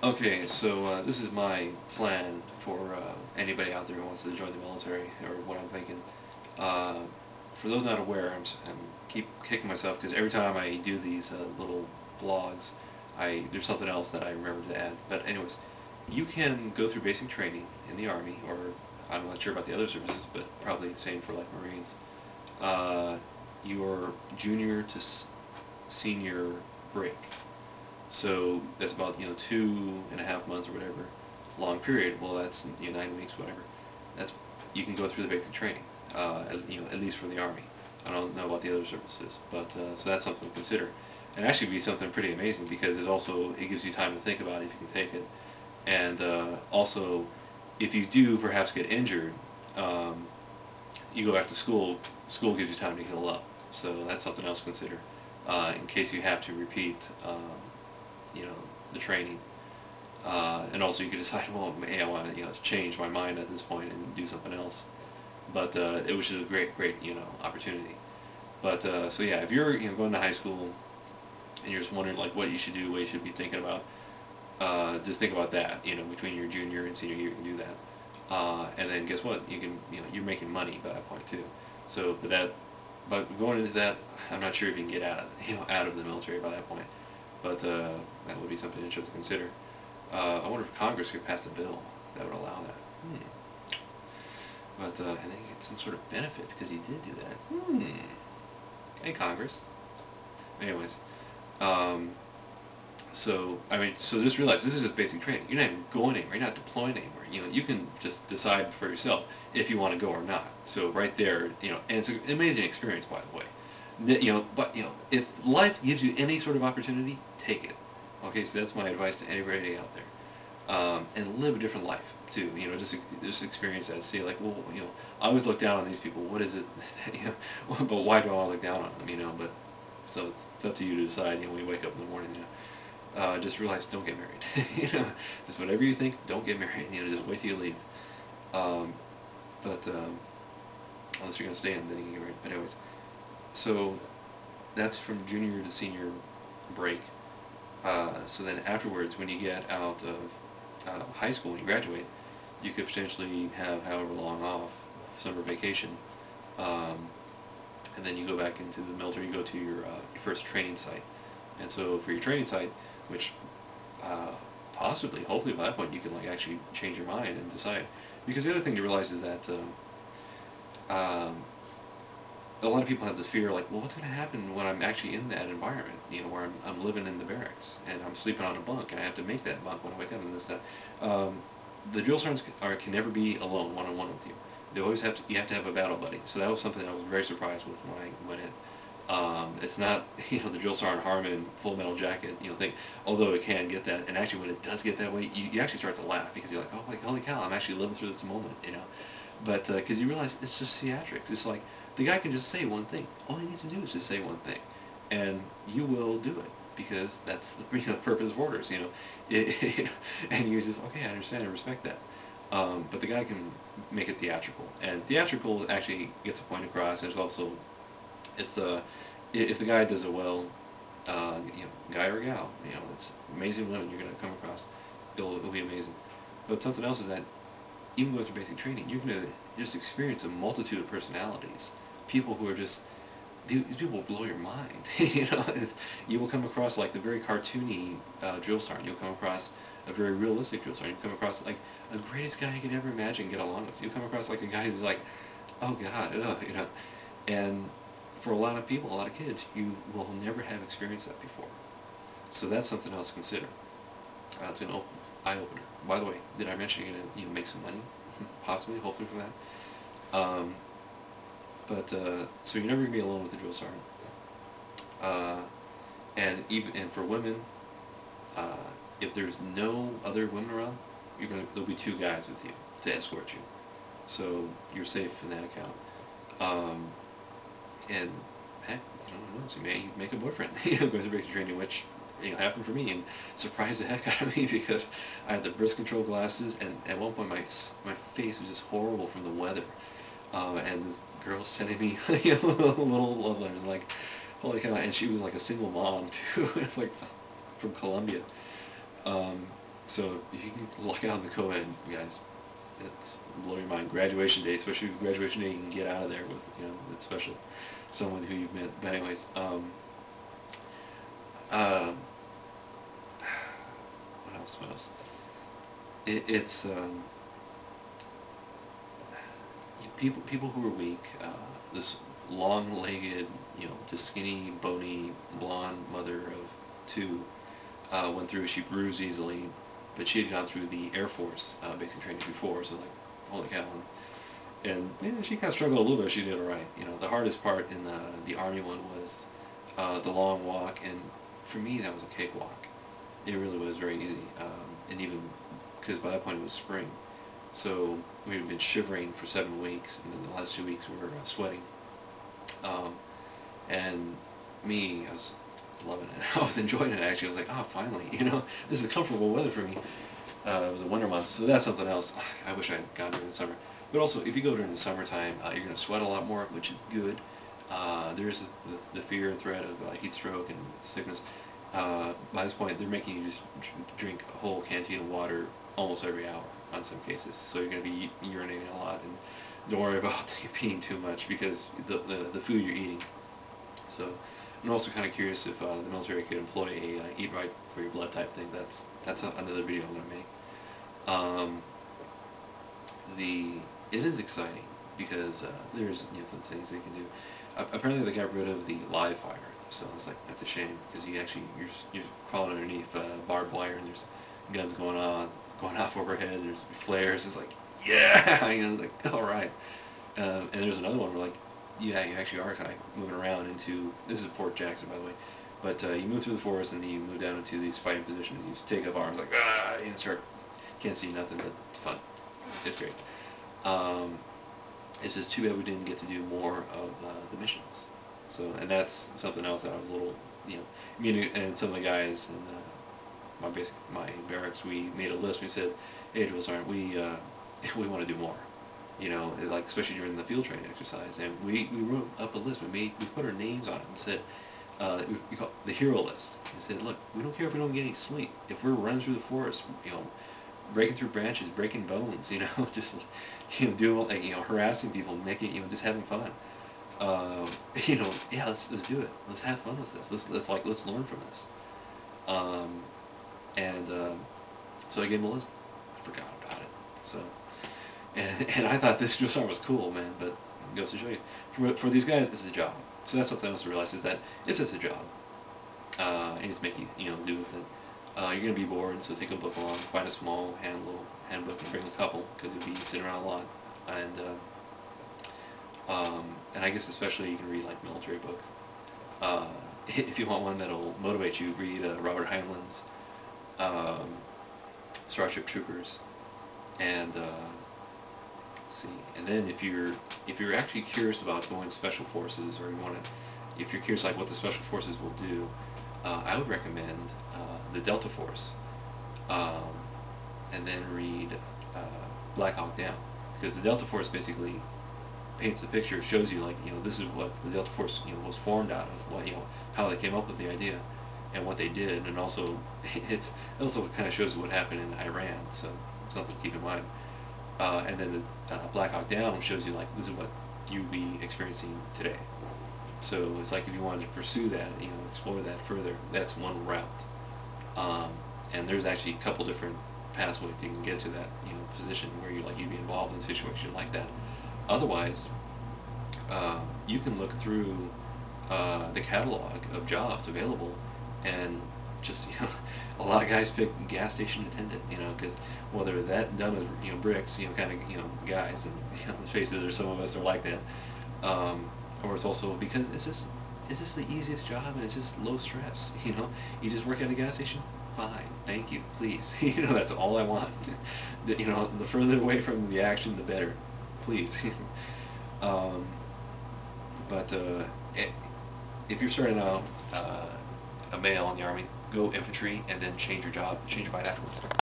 Okay, so this is my plan for anybody out there who wants to join the military, or what I'm thinking. Uh, for those not aware, I'm keep kicking myself because every time I do these little blogs, there's something else that I remember to add. But anyways, you can go through basic training in the Army, or I'm not sure about the other services, but probably the same for like Marines. Uh, your junior to senior break. So that's about 2.5 months or whatever long period. Well, that's 9 weeks, whatever. That's You can go through the basic training, at least for the Army. I don't know about the other services, but so that's something to consider. And actually, be something pretty amazing because it gives you time to think about it if you can take it, and also if you do perhaps get injured, um, you go back to school. School gives you time to heal up, so that's something else to consider in case you have to repeat you know, the training. And also you could decide, well, hey, I want to, change my mind at this point and do something else. But it was just a great, opportunity. But so yeah, if you're, going to high school and you're just wondering like what you should do, what you should be thinking about, just think about that. Between your junior and senior year, you can do that. And then guess what? You can, you're making money by that point too. So, but going into that, I'm not sure if you can get out of the military by that point. But that would be something interesting to consider. I wonder if Congress could pass a bill that would allow that. But I think it's some sort of benefit because he did do that. Hey, Congress. Anyways, um, so just realize this is just basic training. You're not even going anywhere. You're not deploying anywhere. You can just decide for yourself if you want to go or not. So right there, and it's an amazing experience, by the way. But if life gives you any sort of opportunity, take it. Okay, so that's my advice to anybody out there. And live a different life too. Just experience that. See, like, well, I always look down on these people. What is it? But why do I look down on them? But so it's up to you to decide. When you wake up in the morning, just realize don't get married. Just whatever you think, don't get married. Just wait till you leave. Um, but unless you're gonna stay in, then you can get married. But anyways, so that's from junior to senior break. So then afterwards, when you get out of high school, when you graduate, you could potentially have however long off, summer vacation, um, and then you go back into the military. You go to your first training site, and so for your training site, which uh, possibly, hopefully by that point, you can like actually change your mind and decide. Because the other thing to realize is that um, a lot of people have the fear, like, well, what's going to happen when I'm actually in that environment, where I'm living in the barracks and I'm sleeping on a bunk and I have to make that bunk when I wake up and this that. The drill sergeants can never be alone, one on one with you. You have to have a battle buddy. So that was something that I was very surprised with when I went in. It's not the drill sergeant Harmon Full Metal Jacket thing, although it can get that. And actually, when it does get that way, you actually start to laugh because you're like, oh, like, holy cow, I'm actually living through this moment. But because you realize it's just theatrics. It's like the guy can just say one thing. All he needs to do is just say one thing, and you will do it because that's the purpose of orders. And you just okay, I understand, I respect that. But the guy can make it theatrical, and theatrical actually gets a point across. There's also it's if the guy does it well, guy or gal, it's amazing women you're gonna come across. It'll be amazing. But something else is that even going through basic training, you're going to just experience a multitude of personalities. People who are just these people will blow your mind. You will come across like the very cartoony drill sergeant. You'll come across a very realistic drill sergeant. You'll come across like the greatest guy you could ever imagine get along with. You'll come across like a guy who's like, oh God, And for a lot of people, a lot of kids, you will never have experienced that before. So that's something else to consider. It's an eye opener. By the way, did I mention you're gonna make some money, possibly, hopefully from that? But so you're never gonna be alone with the drill sergeant. Uh, and for women, uh, if there's no other women around, there'll be two guys with you to escort you. So you're safe in that account. Um, and heck, I don't know, so you may make a boyfriend, go through basic training, which happened for me and surprised the heck out of me because I had the birth control glasses, and at one point my face was just horrible from the weather, and this girl sending me little love letters like, holy cow, and she was like a single mom too. It's like from Colombia. Um, So if you can luck out in the co-ed, you guys, it's blow your mind. Graduation day, especially graduation day, you can get out of there with, it's special. Someone who you've met. But anyways, um, what else? What else? It's people who are weak. This long-legged, just skinny, bony, blonde mother of two went through. She bruised easily, but she had gone through the Air Force basic training before, so like, holy cow. And she kind of struggled a little bit. She did all right. The hardest part in the Army one was the long walk, and for me that was a cakewalk. It really was very easy, and even because by that point it was spring, so we had been shivering for 7 weeks, and then the last 2 weeks we were sweating. Um, and me, I was loving it. I was enjoying it actually. I was like, oh, finally, this is comfortable weather for me. It was a winter month, so that's something else. I wish I had gone during the summer. But also, if you go during the summertime, you're going to sweat a lot more, which is good. There's the fear and threat of heat stroke and sickness. By this point, they're making you just drink a whole canteen of water almost every hour on some cases. So you're going to be urinating a lot, and don't worry about peeing too much because the food you're eating. So I'm also kind of curious if the military could employ a eat right for your blood type thing. That's another video I'm going to make. Um, it is exciting because there's some things they can do. Apparently they got rid of the live fire, so it's like that's a shame because you're crawling underneath barbed wire and there's guns going off overhead. There's flares. It's like yeah, like all right. And there's another one where like yeah, you actually are kind of moving around into this is Fort Jackson by the way, but you move through the forest and then you move down into these fighting positions. You take up arms like and start can't see nothing, but it's fun. It's great. It's just too bad we didn't get to do more of the missions. So, and that's something else that I was a little, me and some of the guys in my barracks, we made a list. We said, hey, Jules, we want to do more. Like especially during the field training exercise, and we wrote up a list. We put our names on it and said, we call it the hero list. We said, look, we don't care if we don't get any sleep. If we're running through the forest, breaking through branches, breaking bones, just doing like harassing people, making just having fun. Yeah, let's do it. Let's have fun with this. Let's learn from this. So I gave him a list. I forgot about it. So and I thought this drill sergeant was cool, man. But it goes to show you, for these guys, this is a job. So that's something else to realize is that it's just a job. And just make you do with it. You're going to be bored, so take a book along, find a small little handbook and bring a couple, because you'll be sitting around a lot. And I guess especially you can read like military books. If you want one that'll motivate you, read Robert Heinlein's Starship Troopers. And let's see. And then if you're actually curious about going to Special Forces, or if you're curious like what the Special Forces will do, I would recommend the Delta Force, and then read Black Hawk Down, because the Delta Force basically paints the picture, shows you like this is what the Delta Force was formed out of, what how they came up with the idea, and what they did, and also it also kind of shows you what happened in Iran, so something to keep in mind. And then the Black Hawk Down shows you like this is what you'll be experiencing today. So it's like if you wanted to pursue that, explore that further, that's one route. And there's actually a couple different pathways you can get to that, position where you'd be involved in a situation like that. Otherwise, you can look through the catalog of jobs available, and just a lot of guys pick gas station attendant, because whether that done with bricks, kind of guys, and let's face it, there's some of us that are like that. Or it's also because it's just the easiest job and it's just low stress. You just work at a gas station. Fine, thank you, please. That's all I want. The further away from the action, the better. Please. But if you're starting out a male in the Army, go infantry and then change your job, change your bite afterwards.